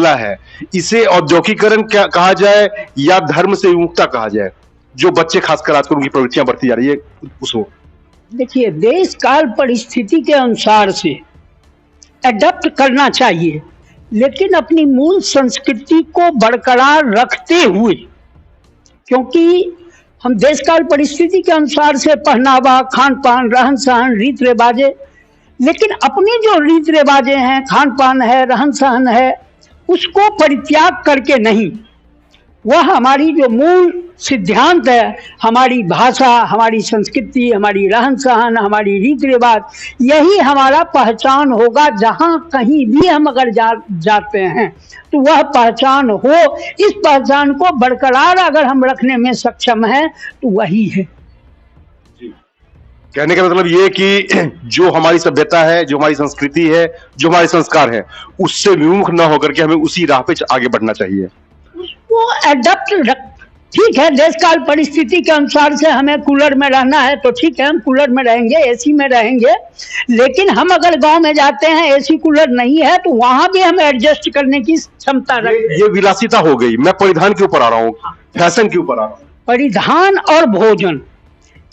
ला है, इसे औद्योगिकरण क्या कहा जाए या धर्म से विमुखता कहा जाए, जो बच्चे खासकर आजकल उनकी प्रवृत्तियां बढ़ती जा रही है उसको? देखिए, देश काल परिस्थिति के अनुसार से एडप्ट करना चाहिए, लेकिन अपनी मूल संस्कृति को बरकरार रखते हुए, क्योंकि हम देश काल परिस्थिति के अनुसार से पहनावा, खान पान, रहन सहन, रीत रिवाजे, लेकिन अपनी जो रीत रिवाजे हैं, खान पान है, रहन सहन है, उसको परित्याग करके नहीं, वह हमारी जो मूल सिद्धांत है, हमारी भाषा, हमारी संस्कृति, हमारी रहन सहन, हमारी रीत रिवाज, यही हमारा पहचान होगा। जहाँ कहीं भी हम अगर जाते हैं तो वह पहचान हो, इस पहचान को बरकरार अगर हम रखने में सक्षम हैं तो वही है। कहने का मतलब ये कि जो हमारी सभ्यता है, जो हमारी संस्कृति है, जो हमारे संस्कार है, उससे विमुख न होकर के हमें उसी राह पे आगे बढ़ना चाहिए, उसको एडप्ट। ठीक है, देश काल परिस्थिति के अनुसार से हमें कूलर में रहना है तो ठीक है, हम कूलर में रहेंगे, एसी में रहेंगे, लेकिन हम अगर गांव में जाते हैं, एसी कूलर नहीं है, तो वहां भी हमें एडजस्ट करने की क्षमता रखें। ये विलासिता हो गई। मैं परिधान के ऊपर आ रहा हूँ, फैशन के ऊपर आ रहा हूँ। परिधान और भोजन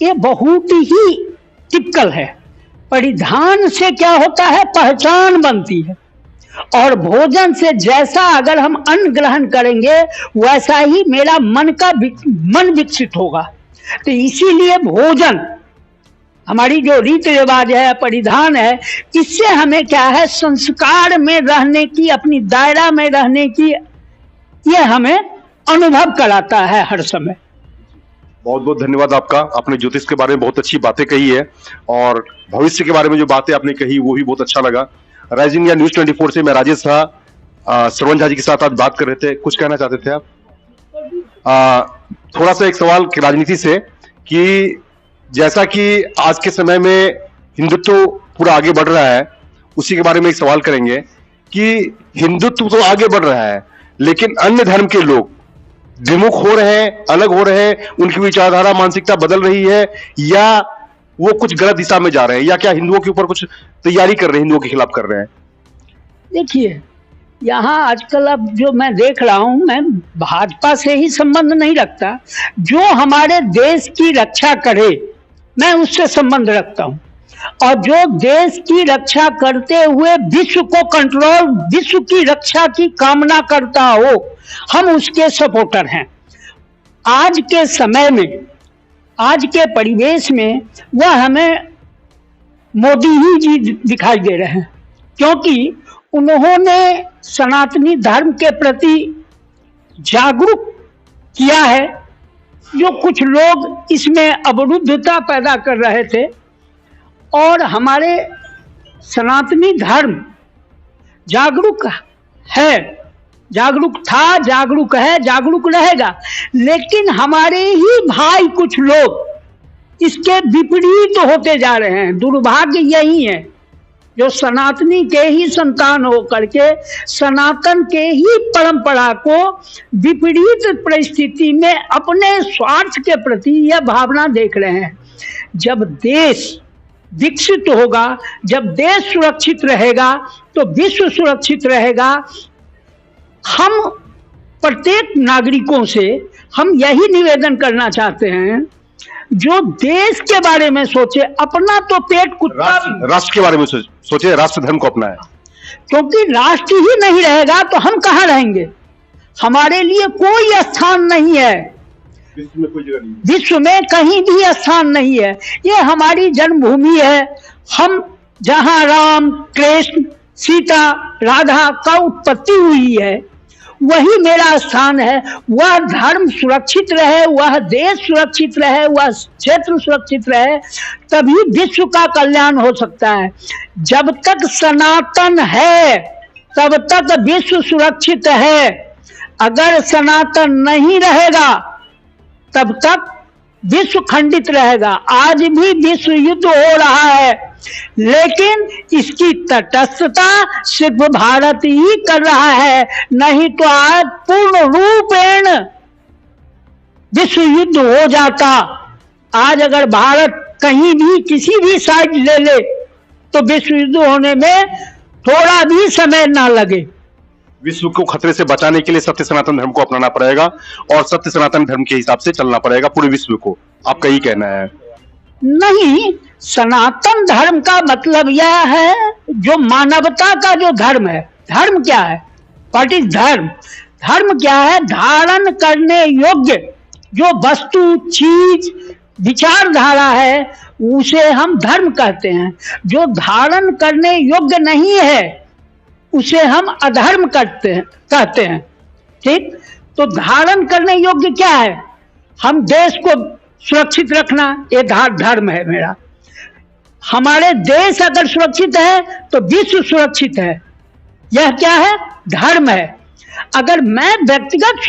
ये बहुत ही टिपिकल है। परिधान से क्या होता है, पहचान बनती है, और भोजन से जैसा अगर हम अन्न ग्रहण करेंगे वैसा ही मेरा मन विकसित होगा। तो इसीलिए भोजन, हमारी जो रीति रिवाज है, परिधान है, इससे हमें क्या है, संस्कार में रहने की, अपनी दायरा में रहने की, ये हमें अनुभव कराता है हर समय। बहुत बहुत धन्यवाद आपका। आपने ज्योतिष के बारे में बहुत अच्छी बातें कही है, और भविष्य के बारे में जो बातें आपने कही वो भी बहुत अच्छा लगा। राइजिंग इंडिया न्यूज 24 से मैं राजेश शाह श्रवण झा जी के साथ आज बात कर रहे थे। कुछ कहना चाहते थे आप? थोड़ा सा एक सवाल की राजनीति से, कि जैसा कि आज के समय में हिंदुत्व पूरा आगे बढ़ रहा है, उसी के बारे में एक सवाल करेंगे कि हिंदुत्व तो आगे बढ़ रहा है, लेकिन अन्य धर्म के लोग विमुख हो रहे हैं, अलग हो रहे हैं, उनकी विचारधारा, मानसिकता बदल रही है, या वो कुछ गलत दिशा में जा रहे हैं, या क्या हिंदुओं के ऊपर कुछ तैयारी कर रहे हैं, हिंदुओं के खिलाफ कर रहे हैं? देखिए, यहाँ आजकल अब जो मैं देख रहा हूँ, मैं भाजपा से ही संबंध नहीं रखता, जो हमारे देश की रक्षा करे मैं उससे संबंध रखता हूँ, और जो देश की रक्षा करते हुए विश्व को कंट्रोल, विश्व की रक्षा की कामना करता हो, हम उसके सपोर्टर हैं। आज के समय में, आज के परिवेश में वह हमें मोदी ही जी दिखाई दे रहे हैं, क्योंकि उन्होंने सनातनी धर्म के प्रति जागरूक किया है। जो कुछ लोग इसमें अवरुद्धता पैदा कर रहे थे, और हमारे सनातनी धर्म जागरूक है, जागरूक था, जागरूक है, जागरूक रहेगा, लेकिन हमारे ही भाई कुछ लोग इसके विपरीत होते जा रहे हैं। दुर्भाग्य यही है, जो सनातनी के ही संतान हो करके सनातन के ही परंपरा को विपरीत परिस्थिति में अपने स्वार्थ के प्रति यह भावना देख रहे हैं। जब देश विकसित होगा, जब देश सुरक्षित रहेगा, तो विश्व सुरक्षित रहेगा। हम प्रत्येक नागरिकों से हम यही निवेदन करना चाहते हैं, जो देश के बारे में सोचे, अपना तो पेट कुत्ता, राष्ट्र के बारे में सोचे, राष्ट्र धर्म को अपनाए, क्योंकि राष्ट्र ही नहीं रहेगा तो हम कहाँ रहेंगे। हमारे लिए कोई स्थान नहीं है, विश्व में कोई जगह नहीं, विश्व में कहीं भी स्थान नहीं है। ये हमारी जन्मभूमि है। हम जहाँ राम, कृष्ण, सीता, राधा का उत्पत्ति हुई है, वही मेरा स्थान है। वह धर्म सुरक्षित रहे, वह देश सुरक्षित रहे, वह क्षेत्र सुरक्षित रहे, तभी विश्व का कल्याण हो सकता है। जब तक सनातन है तब तक विश्व सुरक्षित है। अगर सनातन नहीं रहेगा तब तक विश्व खंडित रहेगा। आज भी विश्व युद्ध हो रहा है, लेकिन इसकी तटस्थता सिर्फ भारत ही कर रहा है, नहीं तो आज पूर्ण रूपेण विश्व युद्ध हो जाता। आज अगर भारत कहीं भी किसी भी साइड ले ले तो विश्व युद्ध होने में थोड़ा भी समय ना लगे। विश्व को खतरे से बचाने के लिए सत्य सनातन धर्म को अपनाना पड़ेगा और सत्य सनातन धर्म के हिसाब से चलना पड़ेगा पूरे विश्व को, आपका यही कहना है? नहीं, सनातन धर्म का मतलब यह है जो मानवता का जो धर्म है। धर्म क्या है? व्हाट इज धर्म? धर्म क्या है? धारण करने योग्य जो वस्तु, चीज, विचारधारा है उसे हम धर्म कहते हैं। जो धारण करने योग्य नहीं है उसे हम अधर्म कहते हैं। ठीक, तो धारण करने योग्य क्या है? हम देश को सुरक्षित रखना, ये धर्म है मेरा। हमारे देश अगर सुरक्षित है तो विश्व सुरक्षित है, यह क्या है? धर्म है। अगर मैं व्यक्तिगत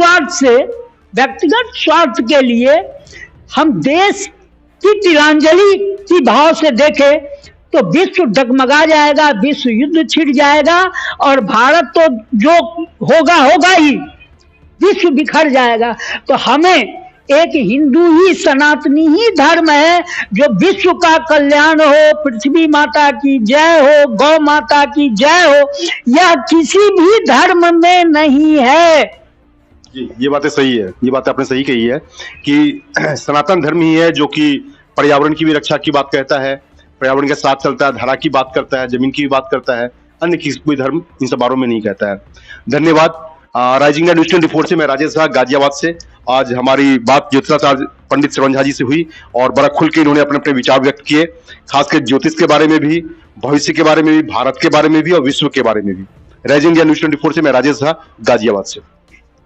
स्वार्थ के लिए हम देश की तिलांजलि की भाव से देखें तो विश्व डगमगा जाएगा, विश्व युद्ध छिड़ जाएगा और भारत तो जो होगा ही, विश्व बिखर जाएगा। तो हमें एक हिंदू ही, सनातनी ही धर्म है जो विश्व का कल्याण हो, पृथ्वी माता की जय हो, गौ माता की जय हो, यह किसी भी धर्म में नहीं है। जी, ये बातें सही है, ये बात आपने सही कही है कि सनातन धर्म ही है जो कि पर्यावरण की भी रक्षा की बात कहता है, पर्यावरण के साथ चलता है, धरा की बात करता है, जमीन की भी बात करता है, अन्य किसी कोई धर्म इन सब बारों में नहीं कहता है। धन्यवाद। राइजिंग इंडिया न्यूज 24 से मैं राजेश झा गाजियाबाद से। आज हमारी बात ज्योतिषाचार्य पंडित श्रवण झा जी से हुई और बड़ा खुल के इन्होंने अपने अपने विचार व्यक्त किए, खासकर ज्योतिष के बारे में भी, भविष्य के बारे में भी, भारत के बारे में भी और विश्व के बारे में भी। राइजिंग इंडिया न्यूज 24 से मैं राजेश झा गाजियाबाद से।